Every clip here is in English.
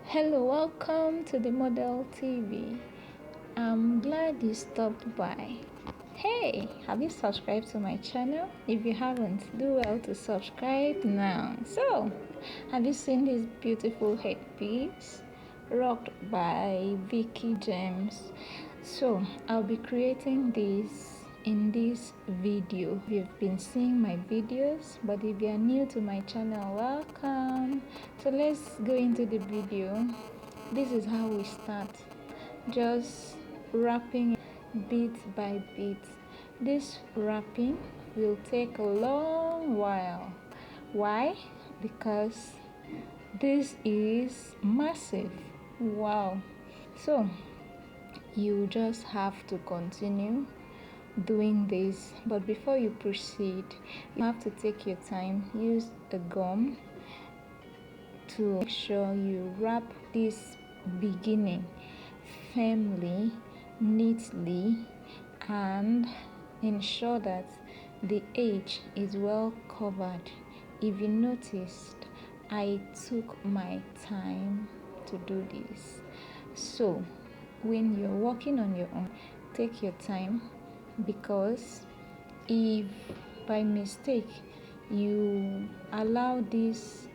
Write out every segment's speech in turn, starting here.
Hello, welcome to the Model TV. I'm glad you stopped by. Hey, have you subscribed to my channel? If you haven't, do well to subscribe now. So, have you seen this beautiful headpiece rocked by Veekee James? So, I'll be creating this in this video. If you've been seeing my videos, but if you are new to my channel, welcome. So let's go into the video. This is how we start, just wrapping bit by bit. This wrapping will take a long while. Why? Because this is massive. Wow. So you just have to continue doing this, but before you proceed, you have to take your time. Use a gum to make sure you wrap this beginning firmly, neatly, and ensure that the edge is well covered. If you noticed, I took my time to do this. So when you're working on your own, take your time, because if by mistake you allow this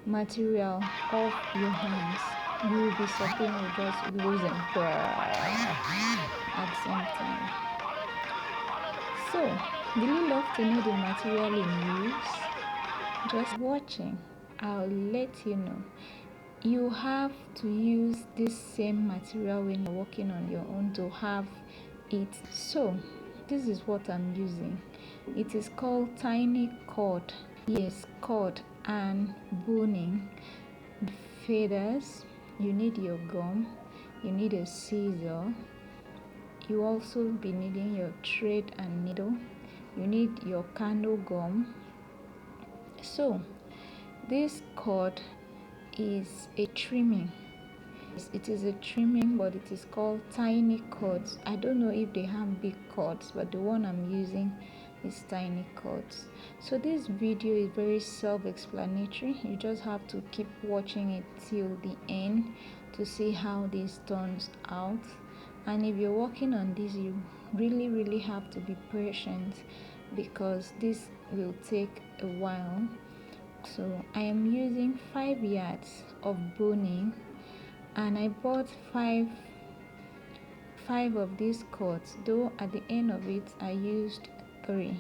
material off your hands, you will be something you just losing at the same time. So, do you love to know the material in use? Just watching, I'll let you know. You have to use this same material when you're working on your own to have it. So this is what I'm using. It is called tiny cord. Yes, cord and boning. Feathers. You need your gum. You need a scissor. You also be needing your thread and needle. You need your candle gum. So this cord is a trimming. It is a trimming, but it is called tiny cords. I don't know if they have big cords, but the one I'm using is tiny cords. So this video is very self-explanatory. You just have to keep watching it till the end to see how this turns out. And if you're working on this, you really have to be patient, because this will take a while. So I am using 5 yards of boning, and I bought five of these cords, though at the end of it I used 3.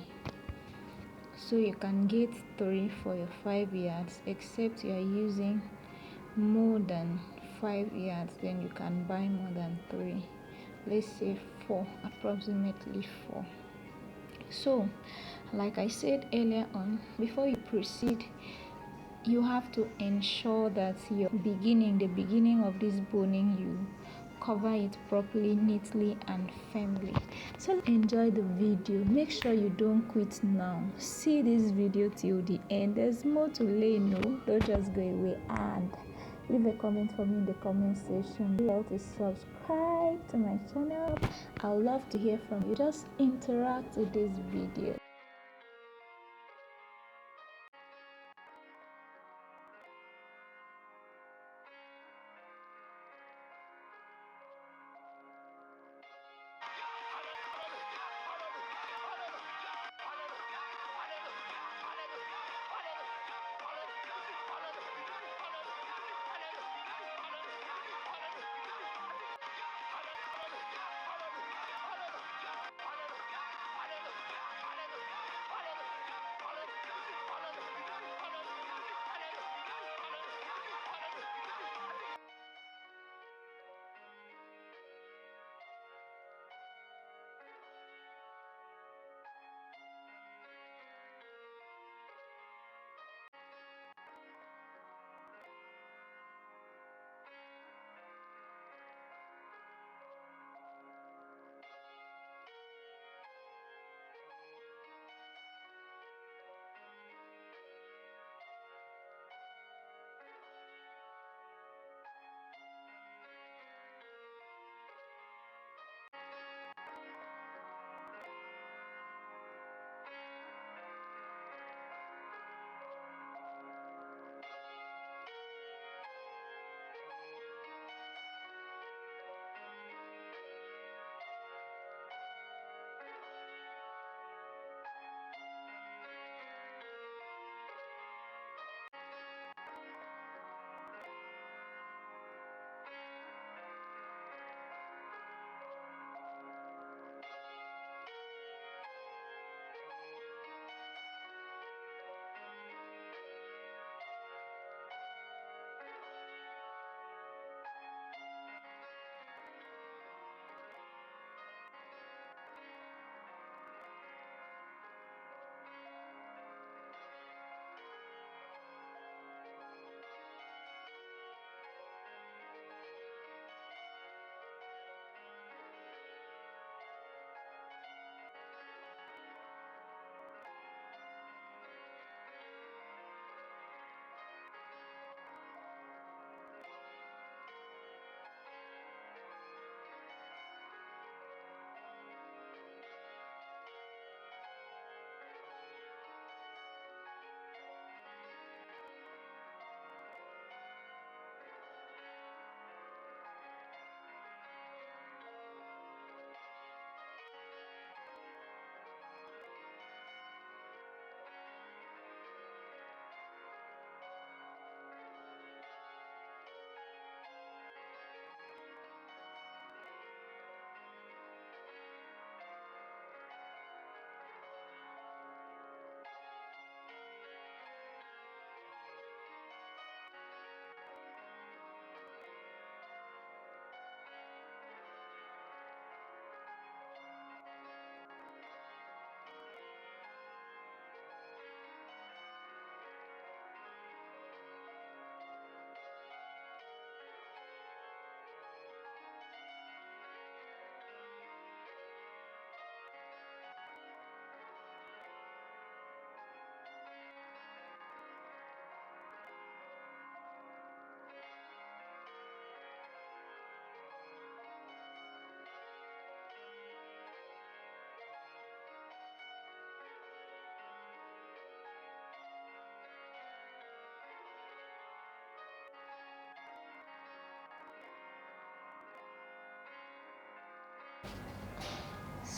So you can get 3 for your 5 yards, except you are using more than 5 yards, then you can buy more than 3. Let's say 4, approximately 4. So like I said earlier on, before you proceed, you have to ensure that the beginning of this boning, you cover it properly, neatly and firmly. So enjoy the video. Make sure you don't quit now. See this video till the end. There's more to learn. No, don't just go away, and leave a comment for me in the comment section. Do well to subscribe to my channel. I would love to hear from you. Just interact with this video.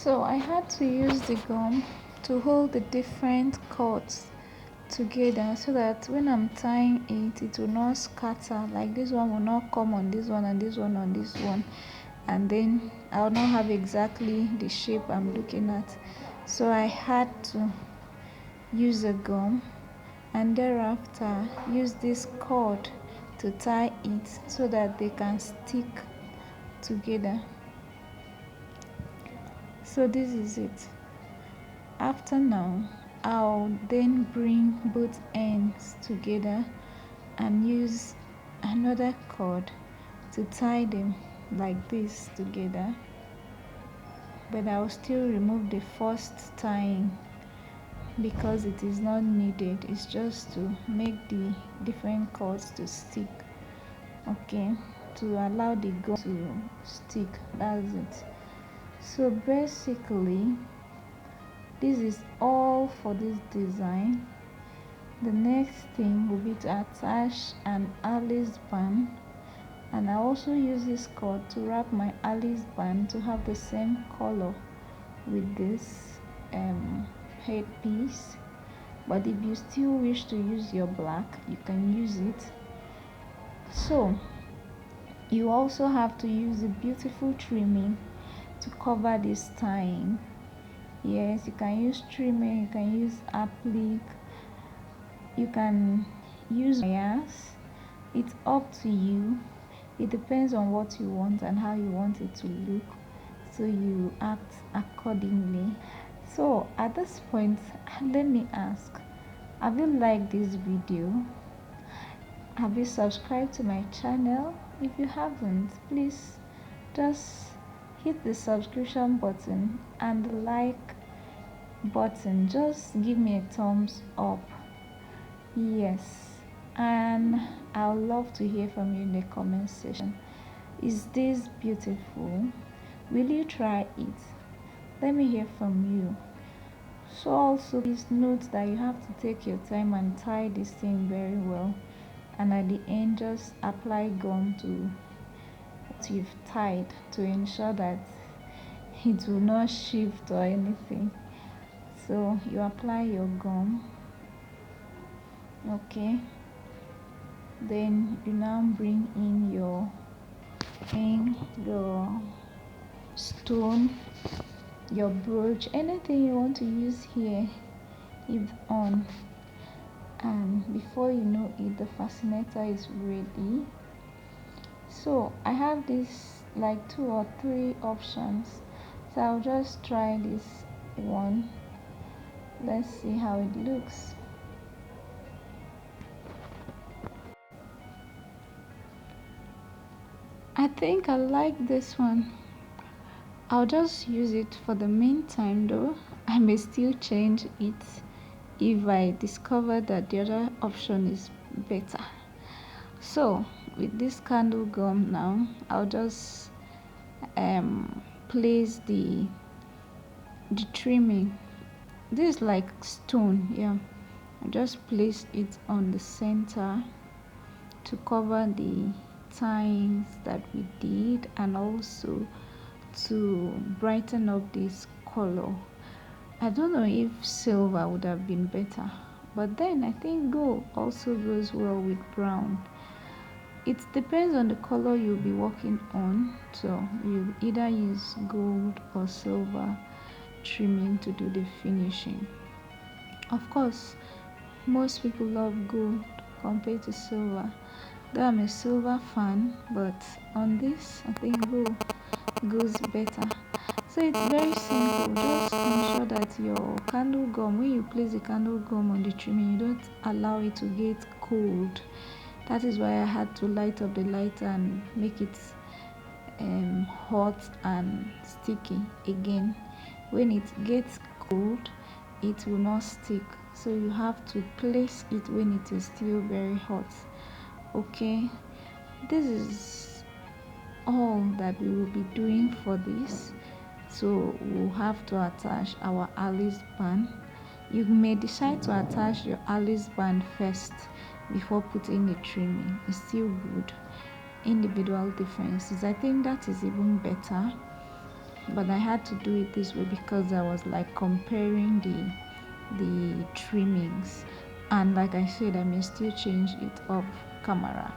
So I had to use the gum to hold the different cords together so that when I'm tying it, it will not scatter. Like this one will not come on this one and this one on this one, and then I'll not have exactly the shape I'm looking at. So I had to use a gum and thereafter use this cord to tie it so that they can stick together. So this is it. After now, I'll then bring both ends together and use another cord to tie them like this together, but I'll still remove the first tying because it is not needed. It's just to make the different cords to stick, okay, to allow the gum to stick. That's it. So basically this is all for this design. The next thing will be to attach an Alice band, and I also use this cord to wrap my Alice band to have the same color with this headpiece. But if you still wish to use your black, you can use it. So you also have to use a beautiful trimming to cover this tying. Yes, you can use trimming, you can use applique, you can use bias. It's up to you. It depends on what you want and how you want it to look, so you act accordingly. So at this point, let me ask, have you liked this video? Have you subscribed to my channel? If you haven't, please just hit the subscription button and the like button. Just give me a thumbs up. Yes, and I would love to hear from you in the comment section. Is this beautiful? Will you try it? Let me hear from you. So also please note that you have to take your time and tie this thing very well, and at the end just apply gum to what you've tied to ensure that it will not shift or anything. So you apply your gum, okay, then you now bring in your stone, your brooch, anything you want to use here, if on, and before you know it, the fascinator is ready. So I have this like 2 or 3 options, so I'll just try this one. Let's see how it looks. I think I like this one. I'll just use it for the meantime though. I may still change it if I discover that the other option is better. So with this candle gum now, I'll just place the trimming. This is like stone, yeah. I just place it on the center to cover the tyings that we did, and also to brighten up this color. I don't know if silver would have been better, but then I think gold also goes well with brown. It depends on the color you'll be working on, so you either use gold or silver trimming to do the finishing. Of course, most people love gold compared to silver, though I'm a silver fan, but on this I think gold goes better. So it's very simple. Just ensure that your candle gum, when you place the candle gum on the trimming, you don't allow it to get cold. That is why I had to light up the lighter and make it hot and sticky again. When it gets cold, it will not stick, so you have to place it when it is still very hot. Okay, this is all that we will be doing for this. So we'll have to attach our Alice band. You may decide to attach your Alice band first before putting the trimming. It's still good. Individual differences, I think that is even better. but I had to do it this way because I was like comparing the trimmings, and like I said, I may still change it off camera.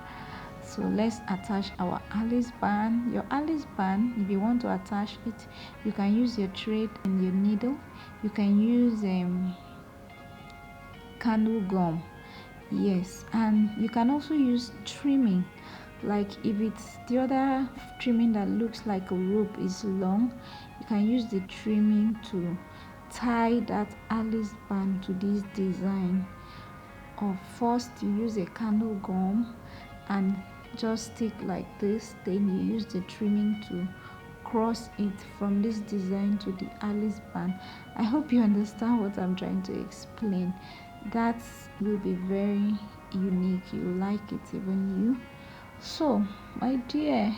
So let's attach our Alice band. Your Alice band, if you want to attach it, you can use your thread and your needle. You can use candle gum, yes, and you can also use trimming. Like if it's the other trimming that looks like a rope is long, you can use the trimming to tie that Alice band to this design. Or first you use a candle gum and just stick like this, then you use the trimming to cross it from this design to the Alice band. I hope you understand what I'm trying to explain. That will be very unique, you like it, even you. So my dear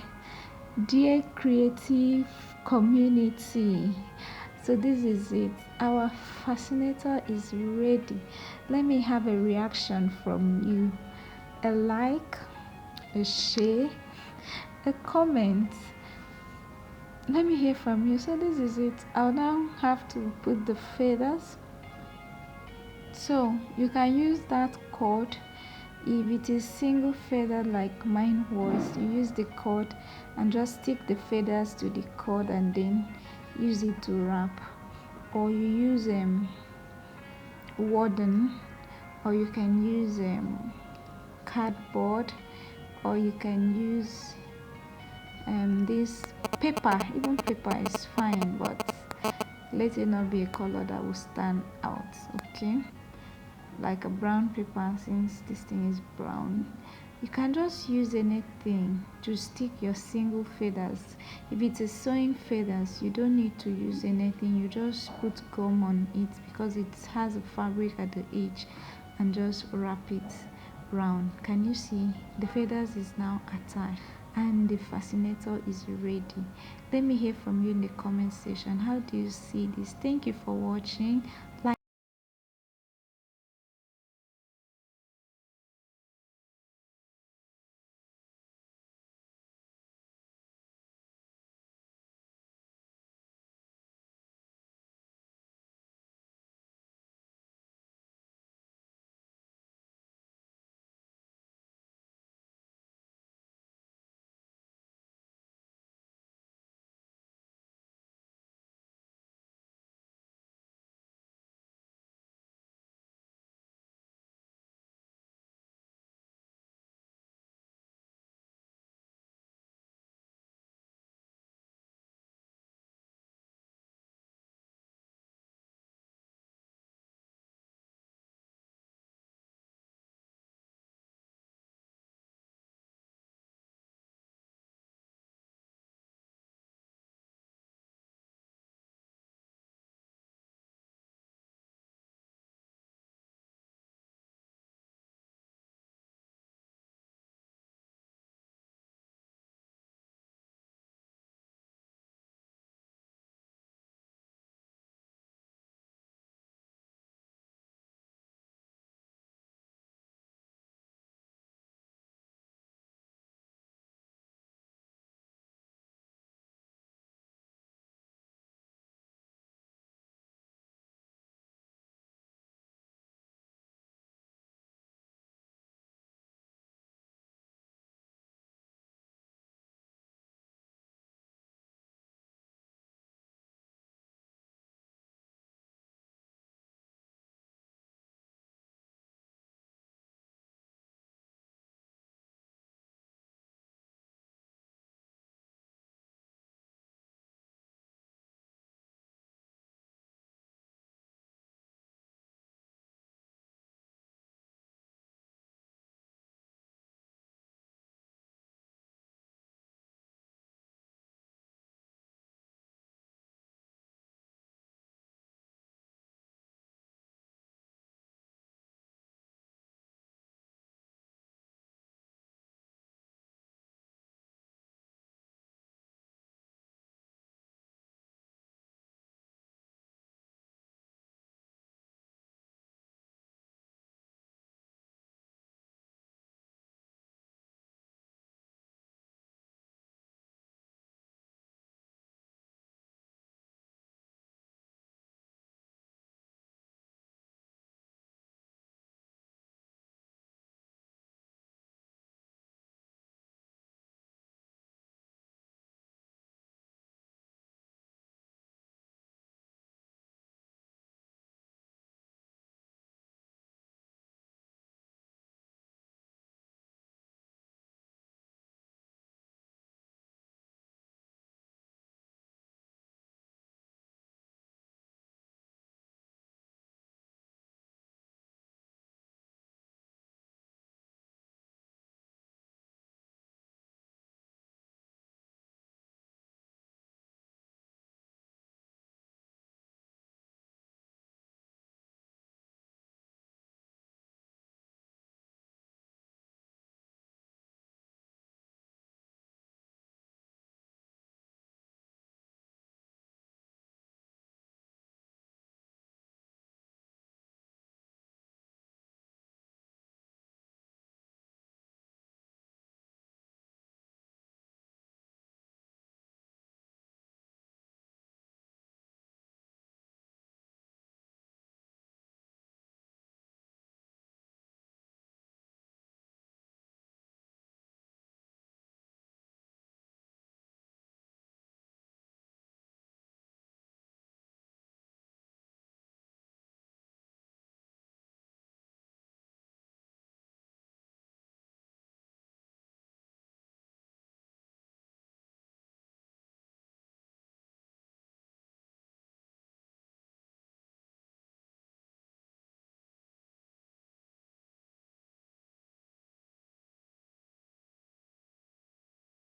creative community, so this is it, our fascinator is ready. Let me have a reaction from you, a like, a share, a comment. Let me hear from you. So this is it. I'll now have to put the feathers. So you can use that cord. If it is single feather like mine was, you use the cord and just stick the feathers to the cord and then use it to wrap. Or you use warden, or you can use cardboard, or you can use this paper. Even paper is fine, but let it not be a color that will stand out, okay? Like a brown paper, since this thing is brown. You can just use anything to stick your single feathers. If it is sewing feathers, you don't need to use anything. You just put gum on it because it has a fabric at the edge, and just wrap it round. Can you see? The feathers is now attached and the fascinator is ready. Let me hear from you in the comment section. How do you see this? Thank you for watching.